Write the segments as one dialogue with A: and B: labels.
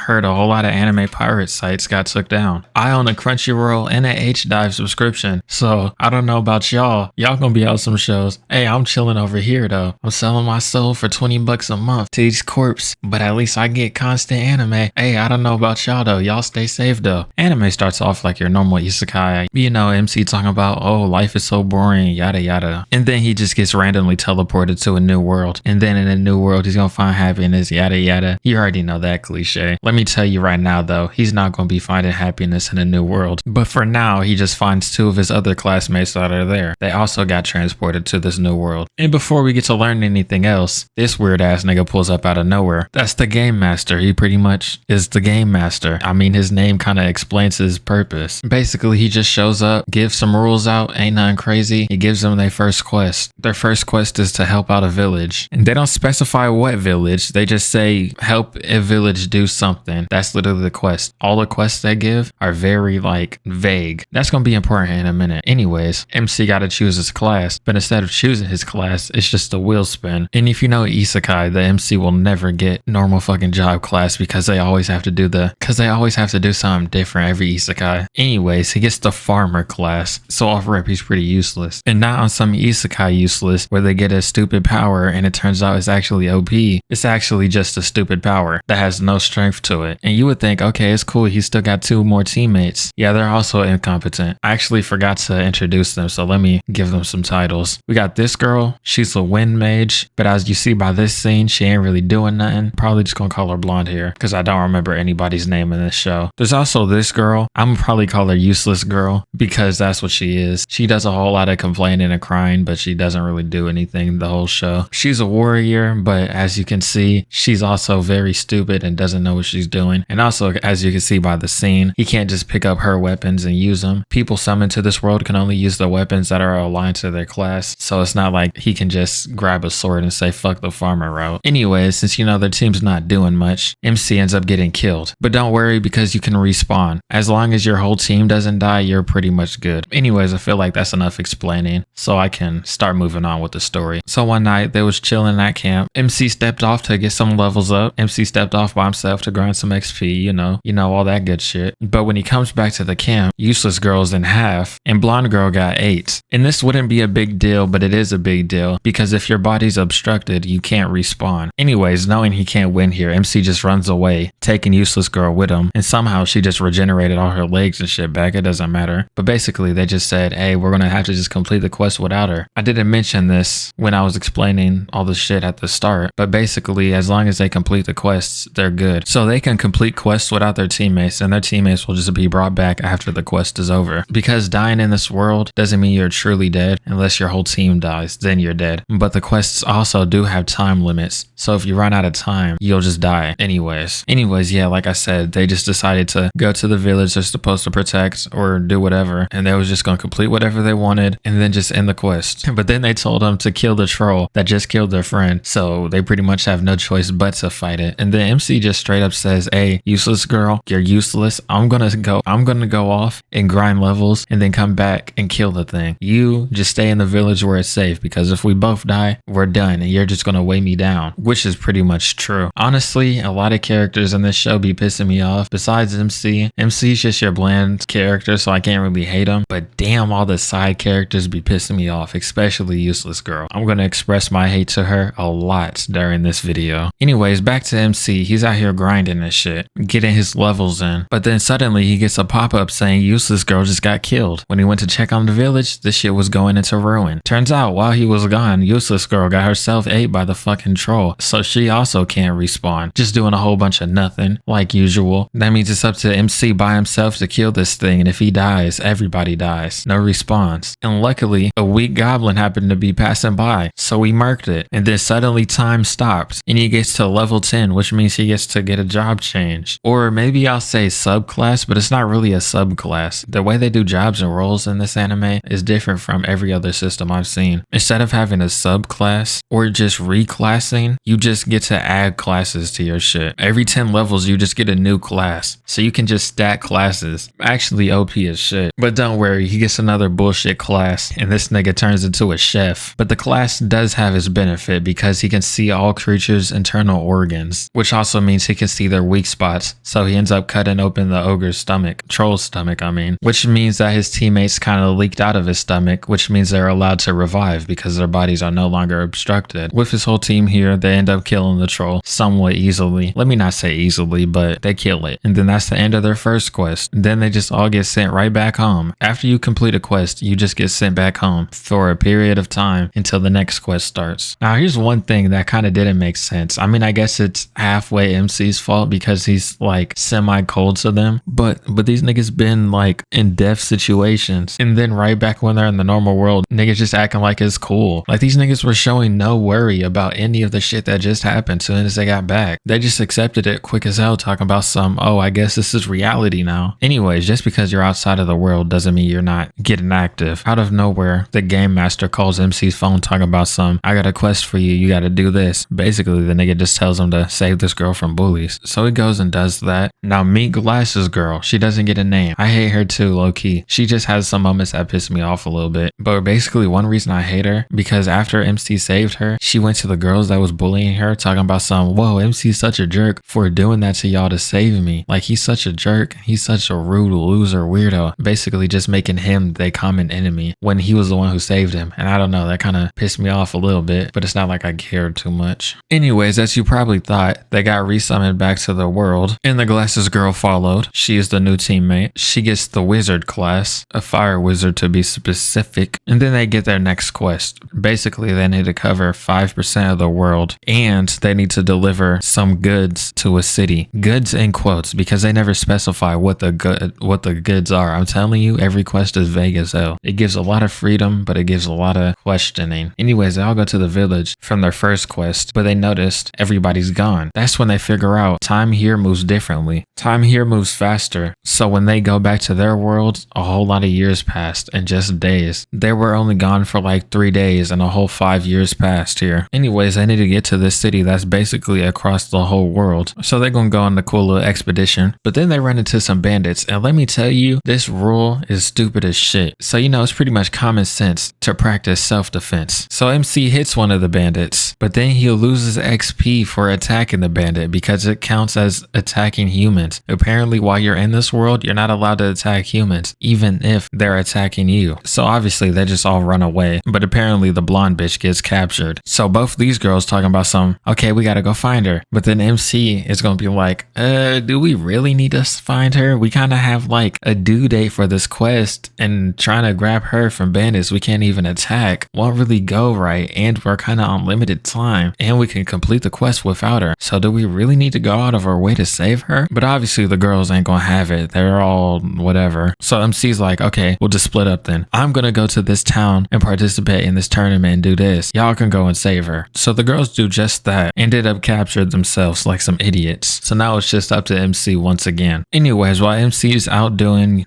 A: heard a whole lot of anime pirate sites got took down. I own a Crunchyroll and a H-Dive subscription, so I don't know about y'all. Y'all gonna be out some shows. Hey, I'm chilling over here though. I'm selling my soul for 20 bucks a month to each corpse, but at least I get constant anime. Hey, I don't know about y'all though. Y'all stay safe though. Anime starts off like your normal isekai. You know, MC talking about, oh, life is so boring, yada yada. And then he just gets randomly teleported to a new world. And then in a new world, he's gonna find happiness, yada yada. You already know that cliche. Let me tell you right now though, he's not gonna be finding happiness in a new world. But for now, he just finds two of his other classmates that are there. They also got transported to this new world. And before we get to learn anything else, this weird ass nigga pulls up out of nowhere. That's the game master. He pretty much is the game master. I mean, his name kind of explains his purpose. Basically, he just shows up, gives some rules out, ain't nothing crazy. He gives them their first quest. Their first quest is to help out a village. And they don't specify what village. They just say, help a village do something. That's literally the quest. All the quests they give are very like vague. That's gonna be important in a minute. Anyways, MC gotta choose his class, but instead of choosing his class, it's just a wheel spin. And if you know Isekai, the MC will never get normal fucking job class because they always have to do something different every Isekai. Anyways, he gets the farmer class, so off rip he's pretty useless. And not on some Isekai useless where they get a stupid power and it turns out it's actually OP. It's actually just a stupid power that has no strength to it. And you would think, okay, it's cool, he's still got two more teammates. Yeah, they're also incompetent. I actually forgot to introduce them, so let me give them some titles. We got this girl, she's a wind mage, but as you see by this scene, she ain't really doing nothing. Probably just gonna call her blonde here because I don't remember anybody's name in this show. There's also this girl. I'm gonna probably call her useless girl because that's what she is. She does a whole lot of complaining and crying, but she doesn't really do anything the whole show. She's a warrior, but as you can see, she's also very stupid and doesn't know what she's doing. And also, as you can see by the scene, he can't just pick up her weapons and use them. People summoned to this world can only use the weapons that are aligned to their class, so it's not like he can just grab a sword and say fuck the farmer route. Anyways, since you know their team's not doing much, MC ends up getting killed. But don't worry because you can respawn. As long as your whole team doesn't die, you're pretty much good. Anyways, I feel like that's enough explaining, so I can start moving on with the story. So one night, they was chilling at camp. MC stepped off to get some levels up. MC stepped off by himself to grind some XP, you know, all that good shit. But when he comes back to the camp, useless girl's in half, and blonde girl got 8. And this wouldn't be a big deal, but it is a big deal, because if your body's obstructed, you can't respawn. Anyways, knowing he can't win here, MC just runs away, taking useless girl with him, and somehow she just regenerated all her legs and shit back. It doesn't matter. But basically, they just said, hey, we're gonna have to just complete the quest without her. I didn't mention this when I was explaining all the shit at the start, but basically, as long as they complete the quests, they're good. So they can complete quests without their teammates, and their teammates will just be brought back after the quest is over. Because dying in this world doesn't mean you're truly dead. Unless your whole team dies, then you're dead. But the quests also do have time limits, so if you run out of time, you'll just die anyways. Yeah, like I said, they just decided to go to the village they're supposed to protect or do whatever, and they was just gonna complete whatever they wanted and then just end the quest. But then they told them to kill the troll that just killed their friend, so they pretty much have no choice but to fight it. And then MC just straight up says, hey, useless girl, you're useless. I'm gonna go off and grind levels and then come back and kill the thing. You just stay in the village where it's safe, because if we both die, we're done and you're just gonna weigh me down, which is pretty much true. Honestly, a lot of characters in this show be pissing me off. Besides MC, MC's just your bland character, so I can't really hate him, but damn, all the side characters be pissing me off, especially useless girl. I'm gonna express my hate to her a lot during this video. Anyways, back to MC. He's out here grinding this shit, getting his levels in, but then suddenly he gets a pop-up saying useless girl just got killed. When he went to check on the village, this shit was going into ruin. Turns out while he was gone, useless girl got herself ate by the fucking troll, so she also can't respawn, just doing a whole bunch of nothing like usual. That means it's up to MC by himself to kill this thing, and if he dies, everybody dies. No response. And luckily, a weak goblin happened to be passing by, so he murked it, and then suddenly time stopped and he gets to level 10, which means he gets to get a job change. Or maybe I'll say subclass, but it's not really a subclass. The way they do jobs and roles in this anime is different from every other system I've seen. Instead of having a subclass or just reclassing, you just get to add classes to your shit. Every 10 levels, you just get a new class, so you can just stack classes. Actually, OP as shit. But don't worry, he gets another bullshit class, and this nigga turns into a chef. But the class does have its benefit because he can see all creatures' internal organs, which also means he can see their weak spots. So he ends up cutting open the ogre's stomach, troll's stomach, which means that his teammates kind of leaked out of his stomach, which means they're allowed to revive because their bodies are no longer obstructed. With his whole team here, they end up killing the troll somewhat easily. Let me not say easily, but they kill it. And then that's the end of their first quest. Then they just all get sent right back home. After you complete a quest, you just get sent back home for a period of time until the next quest starts. Now, here's one thing that kind of didn't make sense. I guess it's halfway MC's fault because he's like semi-cold to them, but these niggas been like in death situations, and then right back when they're in the normal world, niggas just acting like it's cool. Like these niggas were showing no worry about any of the shit that just happened as soon as they got back. They just accepted it quick as hell, talking about some, oh, I guess this is reality now. Anyways, just because you're outside of the world doesn't mean you're not getting active. Out of nowhere, the game master calls MC's phone talking about some, I got a quest for you, you gotta do this. Basically, the nigga just tells him to save this girl from bullies. So he goes and does that. Now meet Glasses Girl. She doesn't get a name. I hate her too, low key. She just has some moments that piss me off a little bit. But basically, one reason I hate her, because after MC saved her, she went to the girls that was bullying her, talking about some, whoa, MC's such a jerk for doing that to y'all to save me. Like, he's such a jerk. He's such a rude loser weirdo. Basically just making him the common enemy when he was the one who saved him. And I don't know, that kind of pissed me off a little bit, but it's not like I cared too much. Anyways, as you probably thought, they got resummoned back to the world, and the Glasses Girl followed. She is the new teammate. She gets the wizard class, a fire wizard to be specific, and then they get their next quest. Basically, they need to cover 5% of the world, and they need to deliver some goods to a city. Goods in quotes, because they never specify what the goods are. I'm telling you, every quest is vague as hell. It gives a lot of freedom, but it gives a lot of questioning. Anyways, they all go to the village from their first quest, but they noticed everybody's gone. That's when they figure out time here moves differently. Time here moves faster. So when they go back to their world, a whole lot of years passed in just days. They were only gone for like 3 days and a whole 5 years passed here. Anyways, they need to get to this city that's basically across the whole world. So they're gonna go on the cool little expedition. But then they run into some bandits, and let me tell you, this rule is stupid as shit. So it's pretty much common sense to practice self-defense. So MC hits one of the bandits, but then he loses XP for attacking the bandit because it counts as attacking humans. Apparently, while you're in this world, you're not allowed to attack humans, even if they're attacking you. So obviously they just all run away, but apparently the blonde bitch gets captured. So both these girls talking about some, okay, we gotta go find her. But then MC is gonna be like, do we really need to find her? We kind of have like a due date for this quest, and trying to grab her from bandits we can't even attack won't really go right, and we're kind of on limited time, and we can complete the quest without her. So do we really need to go out of our way to save her? But obviously the girls ain't gonna have it. They're all whatever. So MC's like, okay, we'll just split up then. I'm gonna go to this town and participate in this tournament and do this. Y'all can go and save her. So the girls do just that, ended up captured themselves like some idiots. So now it's just up to MC once again. Anyways, while MC's out doing,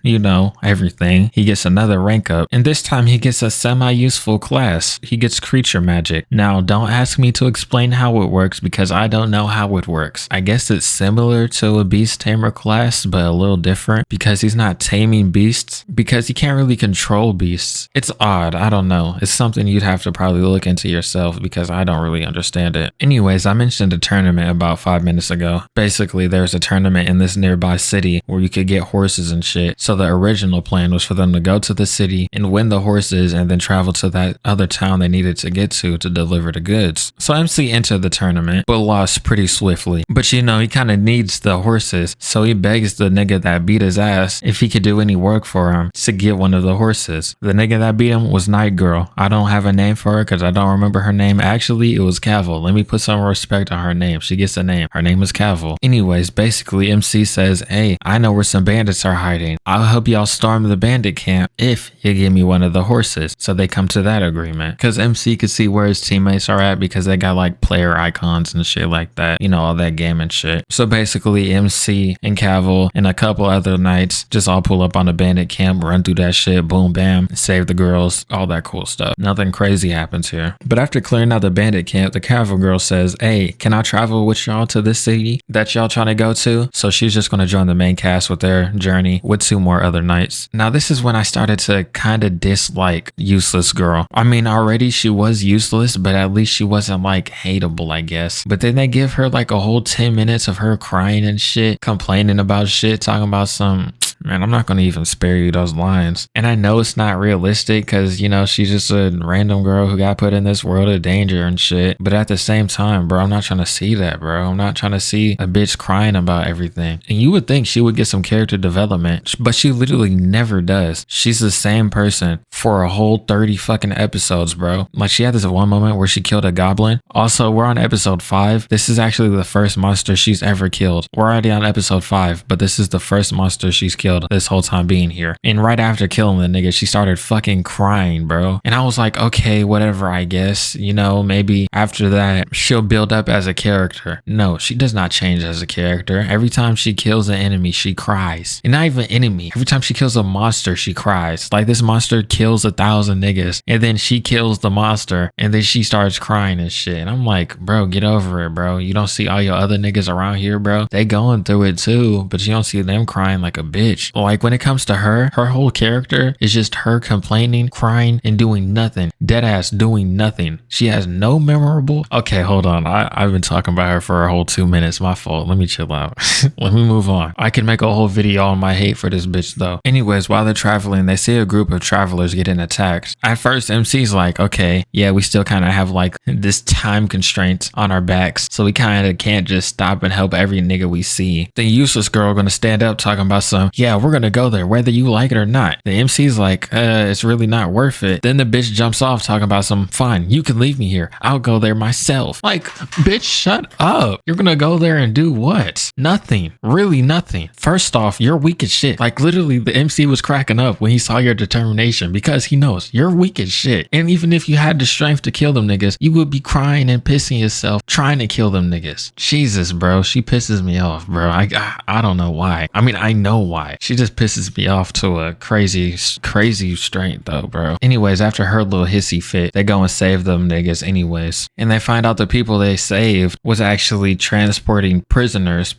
A: everything, he gets another rank up, and this time he gets a semi-useful class. He gets creature magic. Now, don't ask me to explain how it works because I don't know how it works. I guess it's similar to a beast tamer class, but a little different because he's not taming beasts, because he can't really control beasts. It's odd. I don't know. It's something you'd have to probably look into yourself because I don't really understand it. Anyways, I mentioned a tournament about 5 minutes ago. Basically, there's a tournament in this nearby city where you could get horses and shit. So the original plan was for them to go to the city and win the horses and then travel to that other town they needed to get to deliver the goods. So MC entered the tournament, but lost pretty swiftly. But he kind of needs the horses, so he begs the nigga that beat his ass if he could do any work for him to get one of the horses. The nigga that beat him was Night Girl. I don't have a name for her because I don't remember her name. Actually, it was Cavill. Let me put some respect on her name. She gets a name. Her name is Cavill. Anyways, basically MC says, hey, I know where some bandits are hiding. I'll help y'all storm the bandit camp if you give me one of the horses. So they come to that agreement because MC could see where his teammates are at because they got like player icons and shit like that, all that game and shit. So basically MC and Cavill and a couple other knights just all pull up on the bandit camp, run through that shit, boom bam, save the girls, all that cool stuff. Nothing crazy happens here. But after clearing out the bandit camp, the Cavill girl says, hey, can I travel with y'all to this city that y'all trying to go to? So she's just going to join the main cast with their journey with 2 more other knights. Now this is when I started to kind of dislike Useless Girl. Already she was useless, but at least she wasn't like hateable, I guess. But then they give her like a whole 10-minute minutes of her crying and shit, complaining about shit, talking about some. Man, I'm not going to even spare you those lines. And I know it's not realistic because, you know, she's just a random girl who got put in this world of danger and shit. But at the same time, bro, I'm not trying to see that, bro. I'm not trying to see a bitch crying about everything. And you would think she would get some character development, but she literally never does. She's the same person for a whole 30 fucking episodes, bro. Like, she had this one moment where she killed a goblin. Also, we're on episode 5. This is actually the first monster she's ever killed. We're already on episode 5, but this is the first monster she's killed this whole time being here. And right after killing the nigga, she started fucking crying, bro. And I was like, okay, whatever, I guess. You know, maybe after that, she'll build up as a character. No, she does not change as a character. Every time she kills an enemy, she cries. And not even enemy. Every time she kills a monster, she cries. Like, this monster kills 1,000 niggas, and then she kills the monster, and then she starts crying and shit. And I'm like, bro, get over it, bro. You don't see all your other niggas around here, bro? They going through it too, but you don't see them crying like a bitch. Like, when it comes to her whole character is just her complaining, crying, and doing nothing. Deadass doing nothing. She has no memorable. Okay, hold on. I've been talking about her for a whole 2 minutes. My fault. Let me chill out. Let me move on. I can make a whole video on my hate for this bitch though. Anyways, while they're traveling, they see a group of travelers getting attacked. At first, MC's like, okay, yeah, we still kind of have like this time constraint on our backs, so we kind of can't just stop and help every nigga we see. The useless girl gonna stand up talking about some, yeah, we're gonna go there whether you like it or not. The MC's like, it's really not worth it. Then the bitch jumps off talking about some, fine, you can leave me here. I'll go there myself. Like, bitch, shut up. You're gonna go there and do what? Nothing. Really nothing. First off, you're weak as shit. Like, literally, the MC was cracking up when he saw your determination because he knows you're weak as shit. And even if you had the strength to kill them niggas, you would be crying and pissing yourself trying to kill them niggas. Jesus, bro. She pisses me off, bro. I don't know why. I mean, I know why. She just pisses me off to a crazy strength though, bro. Anyways, after her little hissy fit, they go and save them niggas anyways. And they find out the people they saved was actually transporting prisoners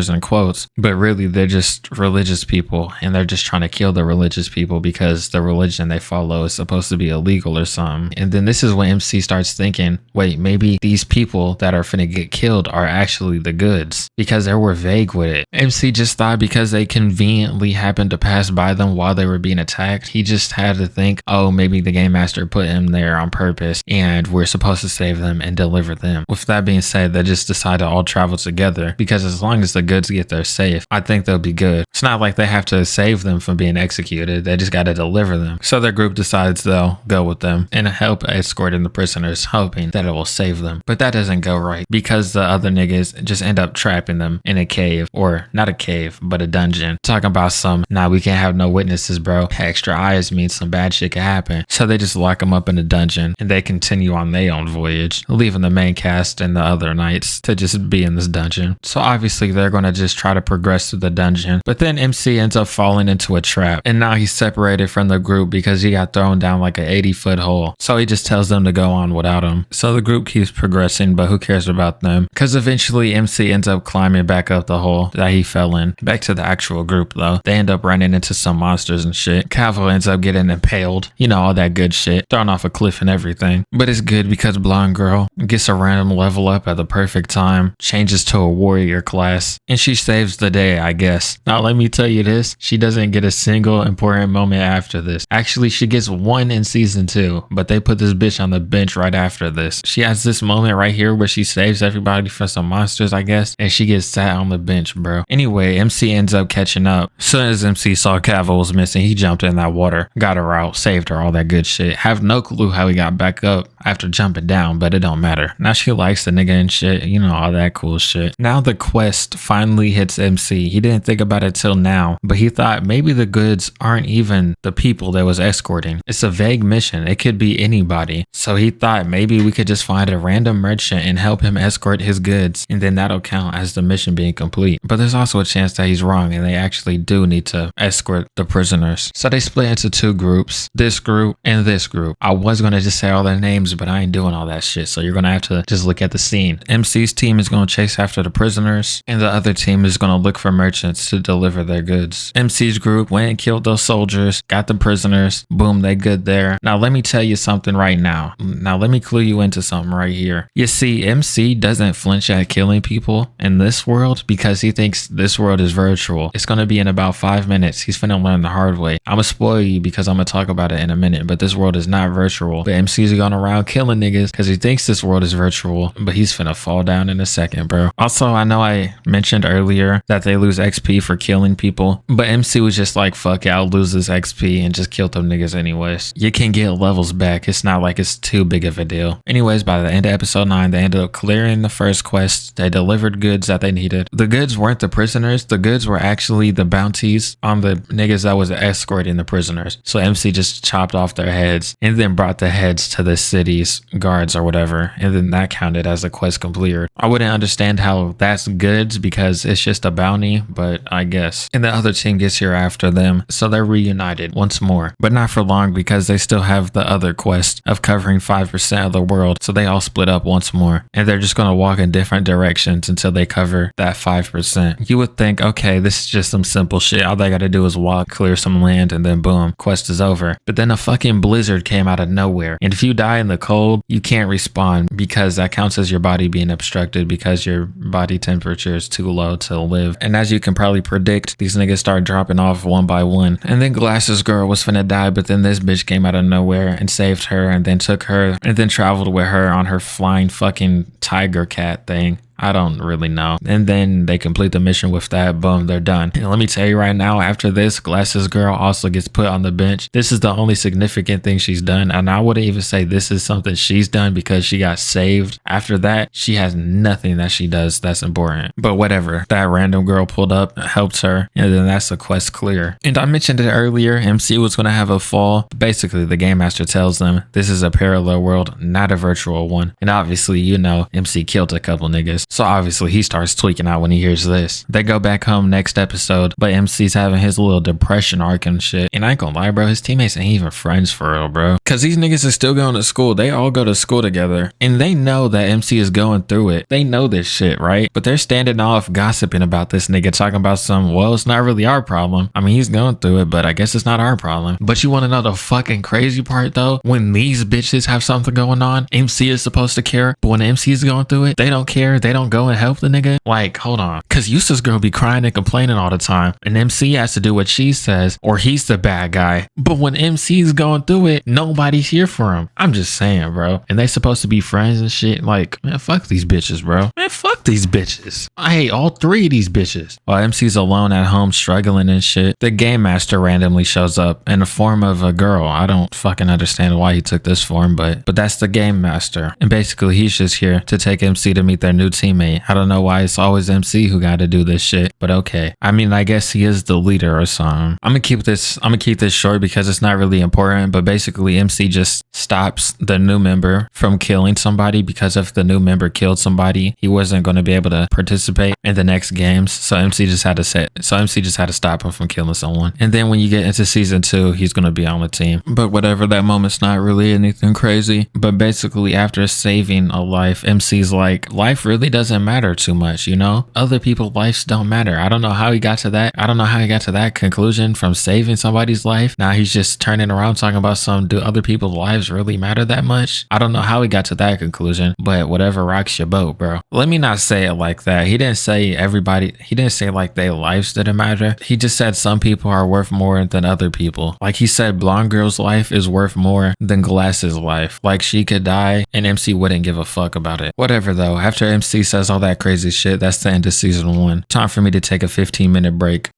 A: in quotes, but really they're just religious people and they're just trying to kill the religious people because the religion they follow is supposed to be illegal or something. And then this is when MC starts thinking, wait, maybe these people that are finna get killed are actually the goods because they were vague with it. MC just thought because they conveniently happened to pass by them while they were being attacked, he just had to think, oh, maybe the game master put him there on purpose and we're supposed to save them and deliver them. With that being said, they just decide to all travel together because as long as the goods get there safe, I think they'll be good. It's not like they have to save them from being executed. They just got to deliver them. So their group decides they'll go with them and help escorting the prisoners, hoping that it will save them. But that doesn't go right because the other niggas just end up trapping them in a cave, or not a cave, but a dungeon. Talking about some, nah, we can't have no witnesses, bro. Extra eyes means some bad shit can happen. So they just lock them up in a dungeon and they continue on their own voyage, leaving the main cast and the other knights to just be in this dungeon. So obviously they're going to just try to progress through the dungeon, but then MC ends up falling into a trap and now he's separated from the group because he got thrown down like an 80-foot hole. So he just tells them to go on without him. So the group keeps progressing, but who cares about them? Because eventually MC ends up climbing back up the hole that he fell in. Back to the actual group though, they end up running into some monsters and shit. Cavill ends up getting impaled, you know, all that good shit, thrown off a cliff and everything. But it's good because Blonde Girl gets a random level up at the perfect time, changes to a warrior class, and she saves the day, I guess. Now let me tell you this, she doesn't get a single important moment after this. Actually, she gets one in season 2, but they put this bitch on the bench right after this. She has this moment right here where she saves everybody from some monsters, I guess, and she gets sat on the bench, bro. Anyway, MC ends up catching up. As soon as MC saw Cavill was missing, he jumped in that water, got her out, saved her, all that good shit. Have no clue how he got back up after jumping down, but it don't matter. Now she likes the nigga and shit, you know, all that cool shit. Now the quest finally hits MC. He didn't think about it till now, but he thought maybe the goods aren't even the people that was escorting. It's a vague mission. It could be anybody. So he thought maybe we could just find a random merchant and help him escort his goods, and then that'll count as the mission being complete. But there's also a chance that he's wrong and they actually do need to escort the prisoners. So they split into two groups, this group and this group. I was going to just say all their names, but I ain't doing all that shit. So you're going to have to just look at the scene. MC's team is going to chase after the prisoners, and the other team is going to look for merchants to deliver their goods. MC's group went and killed those soldiers, got the prisoners. Boom, they good there. Now let me tell you something right now. Now let me clue you into something right here. You see, MC doesn't flinch at killing people in this world because he thinks this world is virtual. It's going to be in about 5 minutes. He's finna learn the hard way. I'm gonna spoil you because I'm gonna talk about it in a minute, but this world is not virtual. But MC's going around killing niggas because he thinks this world is virtual, but he's finna fall down in a second, bro. Also, I know I mentioned earlier that they lose XP for killing people, but MC was just like, fuck it, I'll lose this XP and just kill them niggas anyways. You can get levels back. It's not like it's too big of a deal. Anyways, by the end of episode 9, they ended up clearing the first quest. They delivered goods that they needed. The goods weren't the prisoners. The goods were actually the bounties on the niggas that was escorting the prisoners. So MC just chopped off their heads and then brought the heads to the city's guards or whatever, and then that counted as a quest completed. I wouldn't understand how that's goods because it's just a bounty, but I guess. And the other team gets here after them, so they're reunited once more, but not for long because they still have the other quest of covering 5% of the world, so they all split up once more, and they're just gonna walk in different directions until they cover that 5%. You would think, okay, this is just some simple shit. All they gotta do is walk, clear some land, and then boom, quest is over. But then a fucking blizzard came out of nowhere, and if you die in the cold, you can't respawn because that counts as your body being obstructed because your body temperature is too low to live. And as you can probably predict, these niggas start dropping off one by one. And then Glasses Girl was finna die, but then this bitch came out of nowhere and saved her and then took her and then traveled with her on her flying fucking tiger cat thing. I don't really know. And then they complete the mission with that. Boom, they're done. And let me tell you right now, after this, Glasses Girl also gets put on the bench. This is the only significant thing she's done. And I wouldn't even say this is something she's done because she got saved. After that, she has nothing that she does that's important. But whatever, that random girl pulled up, helped her, and then that's the quest clear. And I mentioned it earlier, MC was going to have a fall. Basically, the game master tells them this is a parallel world, not a virtual one. And obviously, you know, MC killed a couple niggas. So obviously he starts tweaking out when he hears this. They go back home next episode, but MC's having his little depression arc and shit. And I ain't gonna lie, bro, his teammates ain't even friends for real, bro. Cause these niggas are still going to school. They all go to school together. And they know that MC is going through it. They know this shit, right? But they're standing off gossiping about this nigga, talking about some, well, it's not really our problem. I mean, he's going through it, but I guess it's not our problem. But you wanna know the fucking crazy part though? When these bitches have something going on, MC is supposed to care. But when MC is going through it, they don't care. They don't go and help the nigga. Like, hold on. Cause Eustace girl be crying and complaining all the time. And MC has to do what she says or he's the bad guy. But when MC's going through it, nobody's here for him. I'm just saying, bro. And they supposed to be friends and shit. Like, man, fuck these bitches, bro. Man, fuck these bitches. I hate all three of these bitches. While MC's alone at home struggling and shit, the game master randomly shows up in the form of a girl. I don't fucking understand why he took this form, but that's the game master. And basically he's just here to take MC to meet their new teammate. I don't know why it's always MC who got to do this shit, but okay. I mean, I guess he is the leader or something. I'm gonna keep this short because it's not really important, but basically MC just stops the new member from killing somebody because if the new member killed somebody, he wasn't going to be able to participate in the next games. So MC just had to stop him from killing someone. And then when you get into season 2, he's going to be on the team. But whatever, that moment's not really anything crazy. But basically after saving a life, MC's like, life really doesn't matter too much, you know? Other people's lives don't matter. I don't know how he got to that. I don't know how he got to that conclusion from saving somebody's life. Now he's just turning around talking about do other people's lives really matter that much? I don't know how he got to that conclusion, but whatever rocks your boat, bro. Let me not say it like that. He didn't say like their lives didn't matter. He just said some people are worth more than other people. Like he said blonde girl's life is worth more than Glasses' life. Like she could die and MC wouldn't give a fuck about it. Whatever though, after MC says all that crazy shit, that's the end of season 1. Time for me to take a 15-minute break.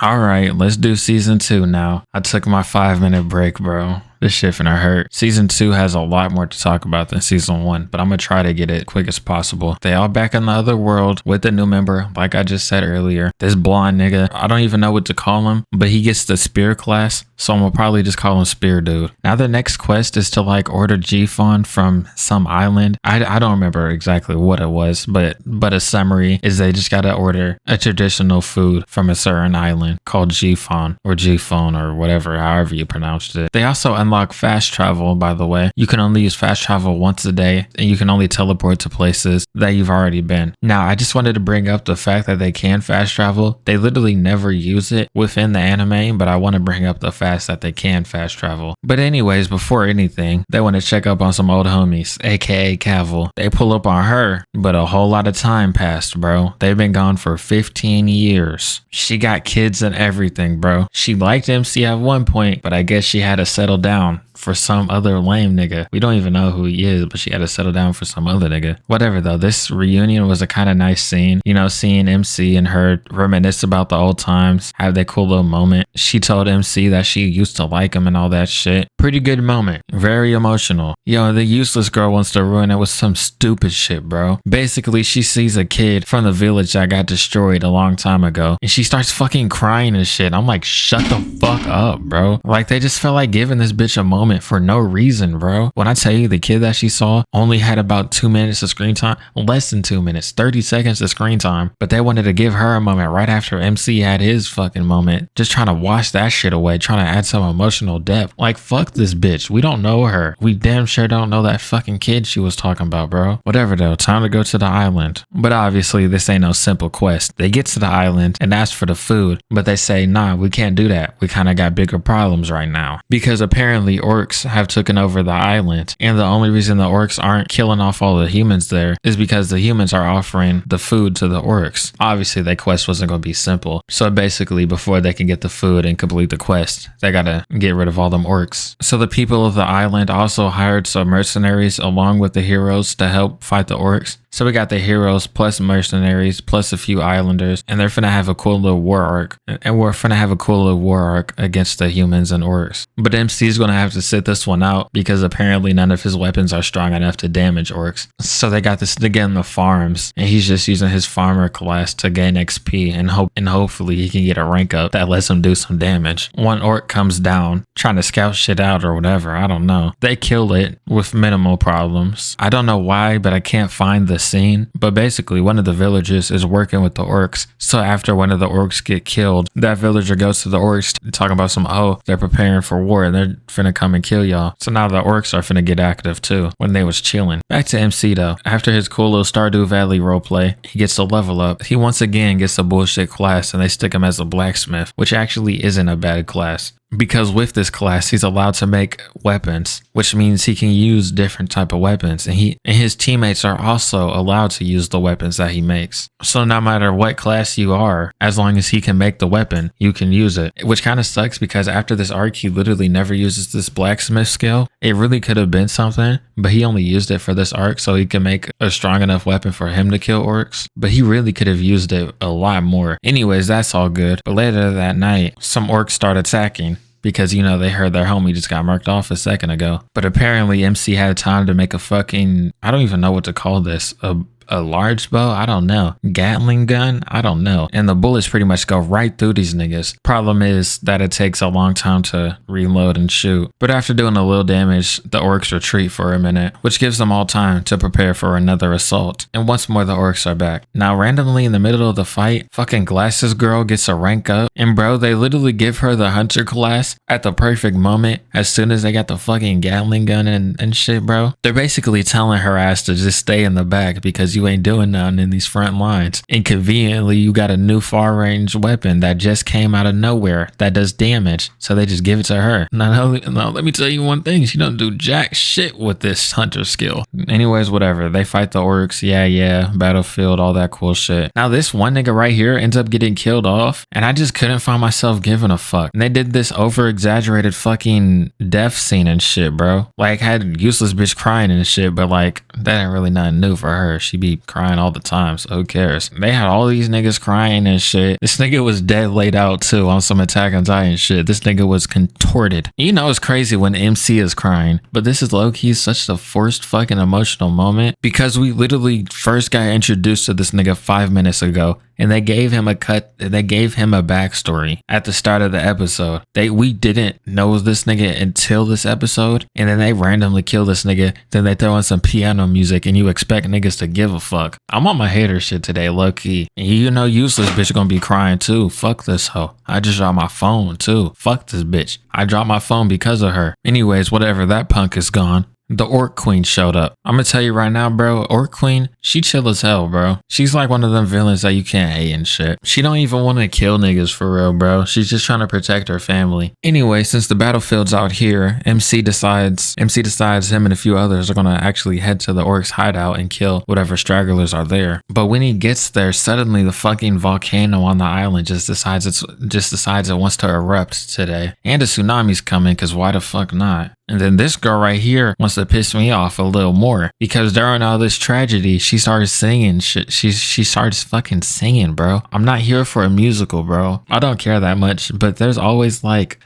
A: All right, let's do season 2 now. I took my 5-minute break, bro. This shit finna hurt. Season 2 has a lot more to talk about than season 1, but I'm gonna try to get it quick as possible. They all back in the other world with the new member, like I just said earlier. This blonde nigga, I don't even know what to call him, but he gets the spear class, so I'm gonna probably just call him Spear Dude. Now the next quest is to like order G-Fon from some island. I don't remember exactly what it was, but a summary is they just gotta order a traditional food from a certain island called G-Fon or G-Phone or whatever, however you pronounced it. They also unlock fast travel, by the way. You can only use fast travel once a day, and you can only teleport to places that you've already been. Now, I just wanted to bring up the fact that they can fast travel. They literally never use it within the anime, but I want to bring up the fact that they can fast travel. But anyways, before anything, they want to check up on some old homies, aka Cavill. They pull up on her, but a whole lot of time passed, bro. They've been gone for 15 years. She got kids and everything, bro. She liked MC at one point, but I guess she had to settle down for some other lame nigga. We don't even know who he is, but she had to settle down for some other nigga. Whatever though, this reunion was a kind of nice scene. You know, seeing MC and her reminisce about the old times, have that cool little moment. She told MC that she used to like him and all that shit. Pretty good moment. Very emotional. Yo, the useless girl wants to ruin it with some stupid shit, bro. Basically, she sees a kid from the village that got destroyed a long time ago, and she starts fucking crying and shit. I'm like, shut the fuck up, bro. Like, they just felt like giving this bitch a moment for no reason, bro. When I tell you the kid that she saw only had about 2 minutes of screen time, less than 2 minutes, 30 seconds of screen time, but they wanted to give her a moment right after MC had his fucking moment, just trying to wash that shit away, trying to add some emotional depth. Like, fuck this bitch. We don't know her. We damn sure don't know that fucking kid she was talking about, bro. Whatever though, time to go to the island. But obviously this ain't no simple quest. They get to the island and ask for the food, but they say, nah, we can't do that. We kind of got bigger problems right now. Because apparently orcs have taken over the island, and the only reason the orcs aren't killing off all the humans there is because the humans are offering the food to the orcs. Obviously that quest wasn't going to be simple, so basically before they can get the food and complete the quest, they gotta get rid of all them orcs. So the people of the island also hired some mercenaries along with the heroes to help fight the orcs. So we got the heroes plus mercenaries plus a few islanders, and they're finna have a cool little war arc. And we're finna have a cool little war arc against the humans and orcs. But MC's gonna have to sit this one out because apparently none of his weapons are strong enough to damage orcs. So they got this nigga in the farms, and he's just using his farmer class to gain XP and hopefully he can get a rank up that lets him do some damage. One orc comes down trying to scout shit out or whatever, I don't know. They kill it with minimal problems. I don't know why, but I can't find the scene, but basically one of the villagers is working with the orcs. So after one of the orcs get killed, that villager goes to the orcs talking about some, oh, they're preparing for war and they're finna come and kill y'all. So now the orcs are finna get active too when they was chilling. Back to MC though. After his cool little Stardew Valley roleplay, he gets to level up. He once again gets a bullshit class and they stick him as a blacksmith, which actually isn't a bad class. Because with this class, he's allowed to make weapons, which means he can use different type of weapons, and his teammates are also allowed to use the weapons that he makes. So no matter what class you are, as long as he can make the weapon, you can use it. Which kind of sucks because after this arc, he literally never uses this blacksmith skill. It really could have been something, but he only used it for this arc so he can make a strong enough weapon for him to kill orcs. But he really could have used it a lot more. Anyways, that's all good. But later that night, some orcs start attacking, because, you know, they heard their homie just got murked off a second ago. But apparently MC had time to make a fucking, I don't even know what to call this, a large bow? I don't know. Gatling gun? I don't know. And the bullets pretty much go right through these niggas. Problem is that it takes a long time to reload and shoot. But after doing a little damage, the orcs retreat for a minute, which gives them all time to prepare for another assault. And once more the orcs are back. Now randomly in the middle of the fight, fucking Glasses Girl gets a rank up. And bro, they literally give her the hunter class at the perfect moment as soon as they got the fucking Gatling gun and shit, bro. They're basically telling her ass to just stay in the back because you ain't doing nothing in these front lines. Inconveniently, you got a new far range weapon that just came out of nowhere that does damage, so they just give it to her. Now let me tell you one thing, she don't do jack shit with this hunter skill. Anyways, whatever, they fight the orcs, yeah, battlefield, all that cool shit. Now this one nigga right here ends up getting killed off, and I just couldn't find myself giving a fuck. And they did this over exaggerated fucking death scene and shit, bro. Like, had useless bitch crying and shit, but like, that ain't really nothing new for her. She be be crying all the time, so who cares? They had all these niggas crying and shit. This nigga was dead laid out too on some Attack on Titan shit. This nigga was contorted. You know it's crazy when MC is crying, but this is low-key such a forced fucking emotional moment because we literally first got introduced to this nigga 5 minutes ago. And they gave him a backstory at the start of the episode. We didn't know this nigga until this episode. And then they randomly kill this nigga. Then they throw in some piano music and you expect niggas to give a fuck. I'm on my hater shit today, low key. And you know useless bitch gonna be crying too. Fuck this hoe. I just dropped my phone too. Fuck this bitch. I dropped my phone because of her. Anyways, whatever, that punk is gone. The Orc Queen showed up. I'm gonna tell you right now, bro, Orc Queen, she chill as hell, bro. She's like one of them villains that you can't hate and shit. She don't even want to kill niggas for real, bro. She's just trying to protect her family. Anyway, since the battlefield's out here, MC decides him and a few others are gonna actually head to the Orcs hideout and kill whatever stragglers are there. But when he gets there, suddenly the fucking volcano on the island just decides it wants to erupt today. And a tsunami's coming, cause why the fuck not? And then this girl right here wants to piss me off a little more because during all this tragedy, she started singing shit. She starts fucking singing, bro. I'm not here for a musical, bro. I don't care that much, but there's always like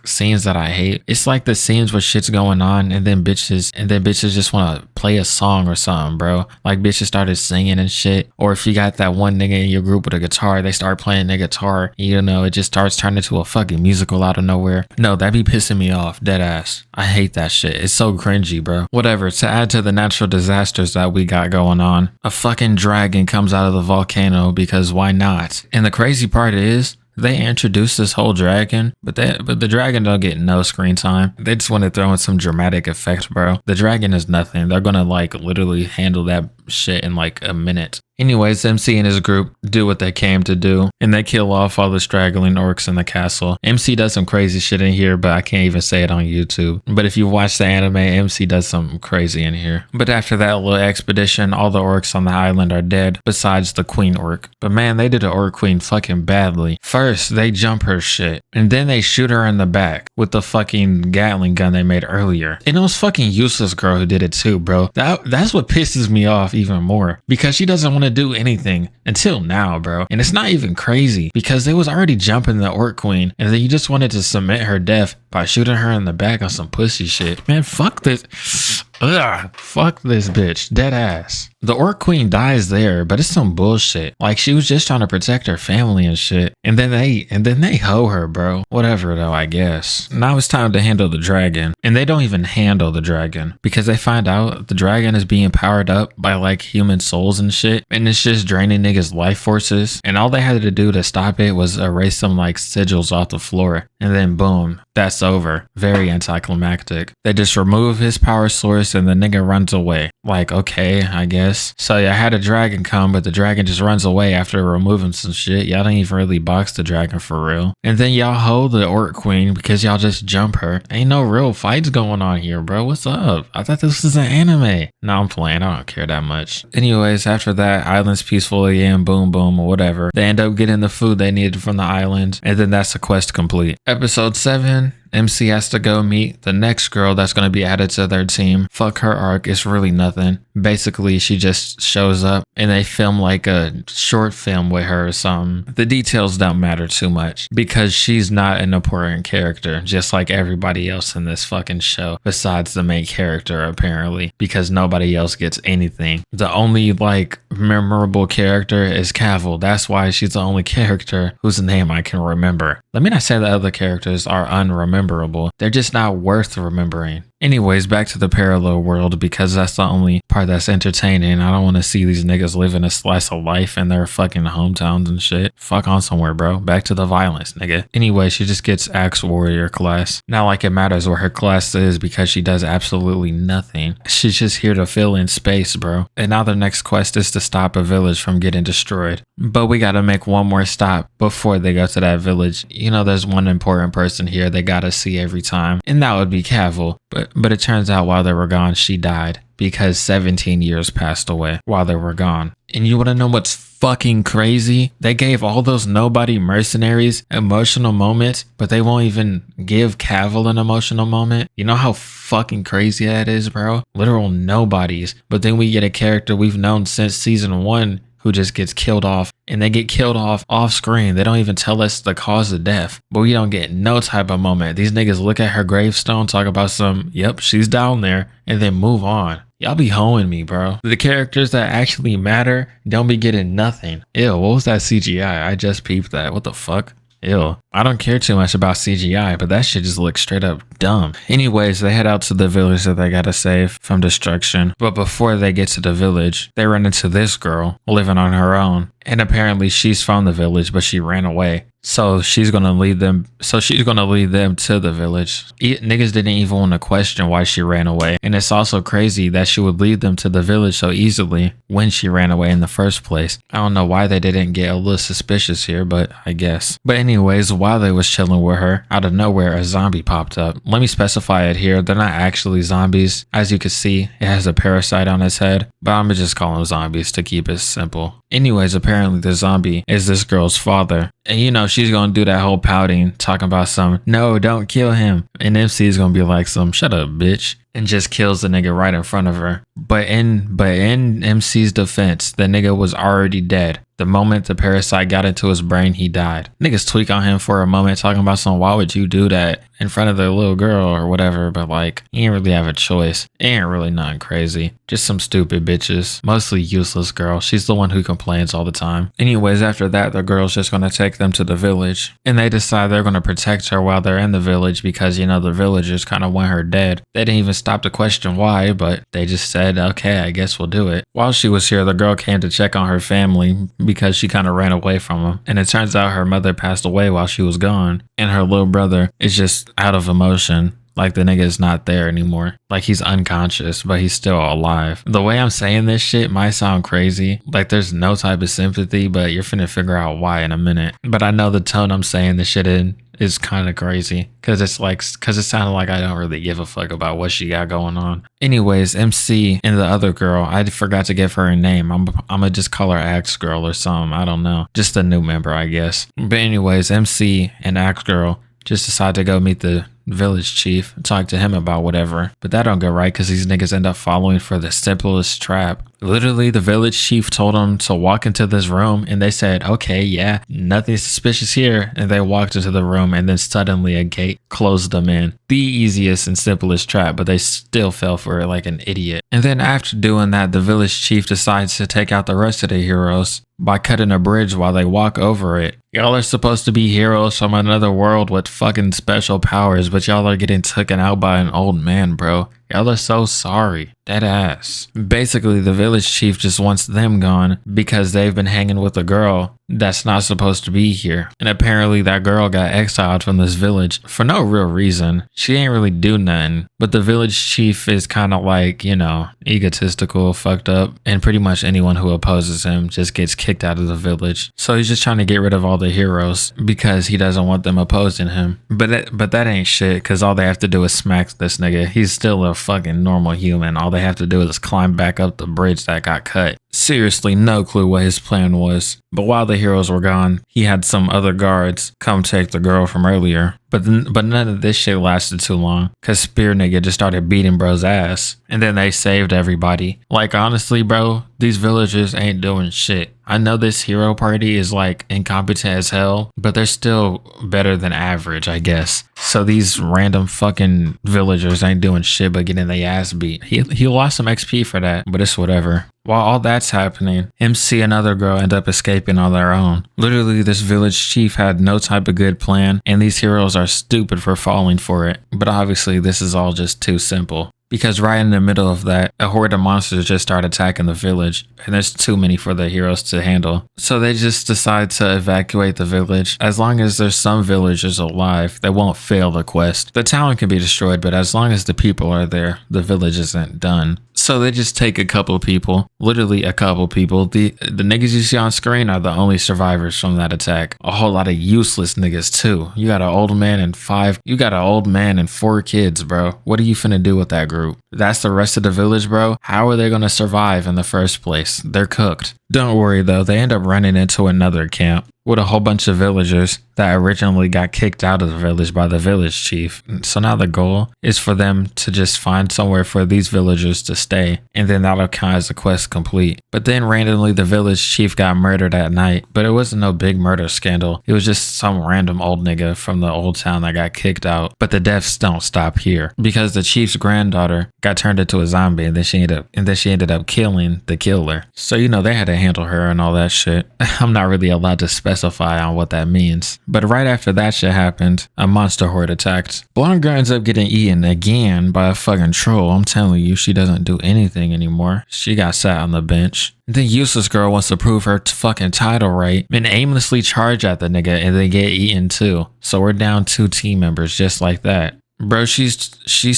A: scenes that I hate. It's like the scenes where shit's going on and then bitches just want to play a song or something, bro. Like bitches started singing and shit. Or if you got that one nigga in your group with a guitar, they start playing their guitar. You know, it just starts turning into a fucking musical out of nowhere. No, that be pissing me off, dead ass. I hate that shit. It's so cringy, bro. Whatever, to add to the natural disasters that we got going on, a fucking dragon comes out of the volcano because why not? And the crazy part is, they introduced this whole dragon, but the dragon don't get no screen time. They just want to throw in some dramatic effect, bro. The dragon is nothing. They're gonna like literally handle that shit in like a minute. Anyways, MC and his group do what they came to do, and they kill off all the straggling orcs in the castle. MC does some crazy shit in here, but I can't even say it on YouTube. But if you watch the anime, MC does something crazy in here. But after that little expedition, all the orcs on the island are dead, besides the queen orc. But man, they did the orc queen fucking badly. First, they jump her shit, and then they shoot her in the back with the fucking Gatling gun they made earlier. And it was fucking useless girl who did it too, bro. That's what pisses me off even more, because she doesn't want to do anything until now, bro. And it's not even crazy because they was already jumping the orc queen, and then you just wanted to cement her death by shooting her in the back on some pussy shit. Man, fuck this. Ugh, fuck this bitch, dead ass. The orc queen dies there, but it's some bullshit. Like she was just trying to protect her family and shit, and then they hoe her, bro. Whatever though, I guess. Now it's time to handle the dragon, and they don't even handle the dragon because they find out the dragon is being powered up by like human souls and shit, and it's just draining niggas' life forces. And all they had to do to stop it was erase some like sigils off the floor, and then boom, that's over. Very anticlimactic. They just remove his power source and the nigga runs away. Like, okay, I guess. So yeah, I had a dragon come, but the dragon just runs away after removing some shit. Y'all didn't even really box the dragon for real. And then y'all hold the orc queen because y'all just jump her. Ain't no real fights going on here, bro. What's up? I thought this was an anime. No, I'm playing. I don't care that much. Anyways, after that, island's peaceful again, boom, boom, or whatever. They end up getting the food they needed from the island, and then that's the quest complete. Episode 7. MC has to go meet the next girl that's going to be added to their team. Fuck her arc, it's really nothing. Basically, she just shows up and they film like a short film with her or something. The details don't matter too much because she's not an important character, just like everybody else in this fucking show, besides the main character apparently, because nobody else gets anything. The only like memorable character is Cavil. That's why she's the only character whose name I can remember. Let me not say the other characters are unrememberable. They're just not worth remembering. Anyways, back to the parallel world because that's the only part that's entertaining. I don't want to see these niggas living a slice of life in their fucking hometowns and shit. Fuck on somewhere, bro. Back to the violence, nigga. Anyway, she just gets Axe Warrior class. Not like it matters what her class is because she does absolutely nothing. She's just here to fill in space, bro. And now the next quest is to stop a village from getting destroyed. But we gotta make one more stop before they go to that village. You know, there's one important person here they gotta see every time, and that would be Cavil. But it turns out while they were gone, she died because 17 years passed away while they were gone. And you want to know what's fucking crazy? They gave all those nobody mercenaries emotional moments, but they won't even give Cavill an emotional moment. You know how fucking crazy that is, bro? Literal nobodies. But then we get a character we've known since season 1 who just gets killed off, and they get killed off screen. They don't even tell us the cause of death, but we don't get no type of moment. These niggas look at her gravestone, talk about some, yep, she's down there, and then move on. Y'all be hoeing me, bro. The characters that actually matter don't be getting nothing. Ew, what was that CGI? I just peeped that. What the fuck? Ew. I don't care too much about CGI, but that shit just looks straight up dumb. Anyways, they head out to the village that they gotta save from destruction. But before they get to the village, they run into this girl living on her own. And apparently she's from the village, but she ran away. So she's gonna lead them to the village. Niggas didn't even want to question why she ran away. And it's also crazy that she would lead them to the village so easily when she ran away in the first place. I don't know why they didn't get a little suspicious here, but I guess. But anyways, while they was chilling with her, out of nowhere a zombie popped up. Let me specify it here, they're not actually zombies. As you can see, it has a parasite on its head, but I'm gonna just call them zombies to keep it simple. Anyways, apparently the zombie is this girl's father. And you know, she's gonna do that whole pouting, talking about some, no, don't kill him. And MC is gonna be like some, shut up, bitch. And just kills the nigga right in front of her. But in MC's defense, the nigga was already dead. The moment the parasite got into his brain, he died. Niggas tweak on him for a moment, talking about some, why would you do that in front of their little girl or whatever? But like, he ain't really have a choice. It ain't really nothing crazy. Just some stupid bitches. Mostly useless girl. She's the one who complains all the time. Anyways, after that, the girl's just gonna take them to the village. And they decide they're gonna protect her while they're in the village because, you know, the villagers kind of want her dead. They didn't even stop to question why, but they just said, okay, I guess we'll do it. While she was here, the girl came to check on her family because she kind of ran away from them. And it turns out her mother passed away while she was gone. And her little brother is just out of emotion. Like the nigga is not there anymore. Like he's unconscious, but he's still alive. The way I'm saying this shit might sound crazy. Like there's no type of sympathy, but you're finna figure out why in a minute. But I know the tone I'm saying this shit in is kind of crazy. Cause it sounded like I don't really give a fuck about what she got going on. Anyways, MC and the other girl, I forgot to give her a name. I'm gonna just call her Axe Girl or something. I don't know. Just a new member, I guess. But anyways, MC and Axe Girl just decide to go meet the village chief and talk to him about whatever. But that don't go right because these niggas end up following for the simplest trap. Literally, the village chief told them to walk into this room and they said, okay, yeah, nothing suspicious here. And they walked into the room and then suddenly a gate closed them in. The easiest and simplest trap, but they still fell for it like an idiot. And then after doing that, the village chief decides to take out the rest of the heroes by cutting a bridge while they walk over it. Y'all are supposed to be heroes from another world with fucking special powers, but y'all are getting taken out by an old man, bro. Y'all are so sorry. Dead ass. Basically, the village chief just wants them gone because they've been hanging with a girl that's not supposed to be here. And apparently that girl got exiled from this village for no real reason. She ain't really do nothing. But the village chief is kind of like, you know, egotistical, fucked up. And pretty much anyone who opposes him just gets kicked out of the village. So he's just trying to get rid of all the heroes because he doesn't want them opposing him. But that ain't shit because all they have to do is smack this nigga. He's still a fucking normal human. All they have to do is climb back up the bridge that got cut. Seriously, no clue what his plan was. But while the heroes were gone, he had some other guards come take the girl from earlier. But none of this shit lasted too long because Spear nigga just started beating bro's ass. And then they saved everybody. Like honestly, bro, these villagers ain't doing shit. I know this hero party is like incompetent as hell, but they're still better than average, I guess. So these random fucking villagers ain't doing shit but getting their ass beat. He lost some XP for that, but it's whatever. While all that's happening, MC and other girl end up escaping on their own. Literally, this village chief had no type of good plan, and these heroes are stupid for falling for it. But obviously, this is all just too simple. Because right in the middle of that, a horde of monsters just start attacking the village, and there's too many for the heroes to handle. So they just decide to evacuate the village. As long as there's some villagers alive, they won't fail the quest. The town can be destroyed, but as long as the people are there, the village isn't done. So they just take a couple people, literally a couple people. The niggas you see on screen are the only survivors from that attack. A whole lot of useless niggas too. You got an old man and 4 kids, bro. What are you finna do with that group? That's the rest of the village, bro. How are they gonna survive in the first place? They're cooked. Don't worry though, they end up running into another camp with a whole bunch of villagers that originally got kicked out of the village by the village chief. So now the goal is for them to just find somewhere for these villagers to stay, and then that'll count as the quest complete. But then randomly the village chief got murdered at night, but it wasn't no big murder scandal. It was just some random old nigga from the old town that got kicked out. But the deaths don't stop here, because the chief's granddaughter got turned into a zombie, and then she ended up killing the killer. So you know they had to handle her and all that shit. I'm not really allowed to specify on what that means. But right after that shit happened, a monster horde attacked. Blonde girl ends up getting eaten again by a fucking troll. I'm telling you, she doesn't do anything anymore. She got sat on the bench. The useless girl wants to prove her fucking title right and aimlessly charge at the nigga and then get eaten too. So we're down 2 team members just like that. Bro, she's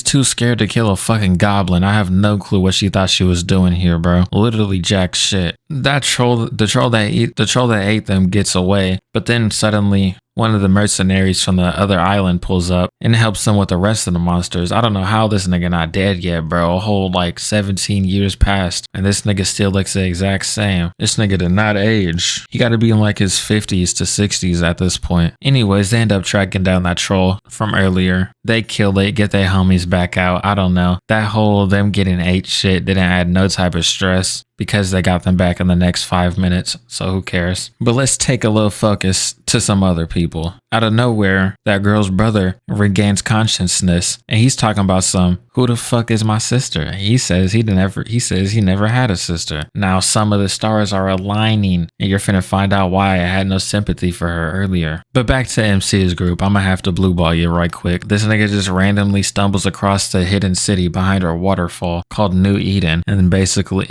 A: too scared to kill a fucking goblin. I have no clue what she thought she was doing here, bro. Literally jack shit. The troll that ate them gets away, but then suddenly one of the mercenaries from the other island pulls up and helps them with the rest of the monsters. I don't know how this nigga not dead yet, bro. A whole 17 years passed and this nigga still looks the exact same. This nigga did not age. He got to be in his 50s to 60s at this point. Anyways, they end up tracking down that troll from earlier. They kill it, get their homies back out. I don't know. That whole them getting ate shit didn't add no type of stress, because they got them back in the next 5 minutes, so who cares? But let's take a little focus to some other people. Out of nowhere, that girl's brother regains consciousness, and he's talking about who the fuck is my sister? He says he never had a sister. Now some of the stars are aligning, and you're finna find out why I had no sympathy for her earlier. But back to MC's group, I'ma have to blue ball you right quick. This nigga just randomly stumbles across the hidden city behind a waterfall called New Eden, and basically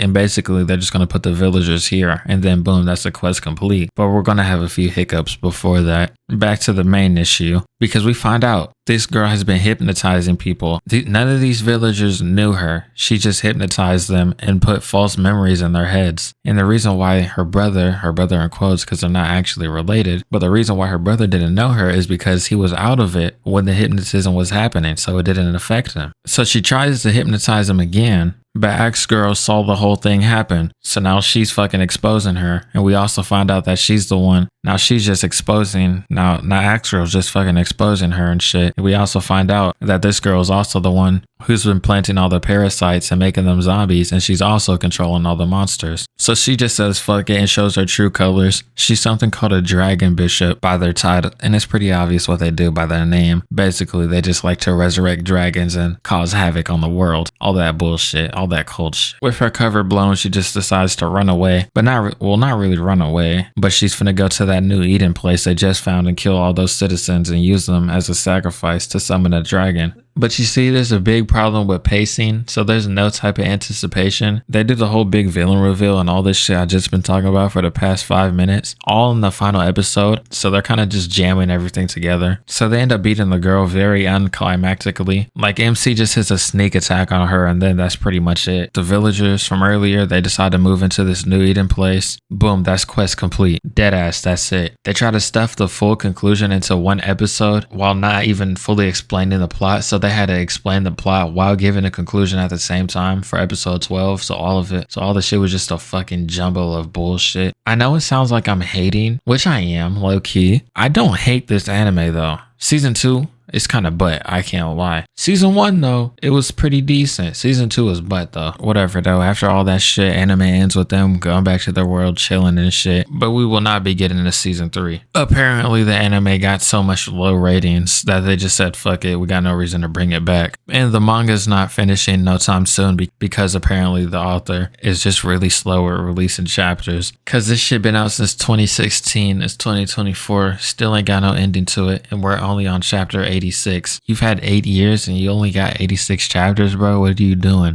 A: they're just gonna put the villagers here, and then boom, that's the quest complete. But we're gonna have a few hiccups before that. Back to the main issue, because we find out this girl has been hypnotizing people. None of these villagers knew her. She just hypnotized them and put false memories in their heads. And the reason why her brother in quotes, because they're not actually related, but the reason why her brother didn't know her is because he was out of it when the hypnotism was happening, so it didn't affect him. So she tries to hypnotize him again, but Axe Girl saw the whole thing happen. So now she's fucking exposing her. And we also find out that she's the one. Now she's just exposing. Now Axe Girl's just fucking exposing her and shit. And we also find out that this girl is also the one who's been planting all the parasites and making them zombies. And she's also controlling all the monsters. So she just says fuck it and shows her true colors. She's something called a dragon bishop by their title. And it's pretty obvious what they do by their name. Basically, they just like to resurrect dragons and cause havoc on the world. All that bullshit. All that cold shit. With her cover blown, she just decides to run away. But not really run away. But she's finna go to that New Eden place they just found and kill all those citizens and use them as a sacrifice to summon a dragon. But you see, there's a big problem with pacing, so there's no type of anticipation. They do the whole big villain reveal and all this shit I just been talking about for the past 5 minutes, all in the final episode, so they're kind of just jamming everything together. So they end up beating the girl very unclimactically. MC just hits a sneak attack on her, and then that's pretty much it. The villagers from earlier, they decide to move into this New Eden place. Boom, that's quest complete. Deadass, that's it. They try to stuff the full conclusion into one episode while not even fully explaining the plot, so they had to explain the plot while giving a conclusion at the same time for episode 12. So all the shit was just a fucking jumble of bullshit. I know it sounds like I'm hating, which I am, low key. I don't hate this anime though. Season 2, it's kind of butt, I can't lie. Season 1 though, it was pretty decent. Season 2 was butt though. Whatever though, after all that shit, anime ends with them going back to their world, chilling and shit. But we will not be getting into season 3. Apparently the anime got so much low ratings that they just said fuck it, we got no reason to bring it back. And the manga's not finishing no time soon because apparently the author is just really slow at releasing chapters. Cause this shit been out since 2016, it's 2024, still ain't got no ending to it, and we're only on chapter 86. You've had 8 years and you only got 86 chapters, bro. What are you doing?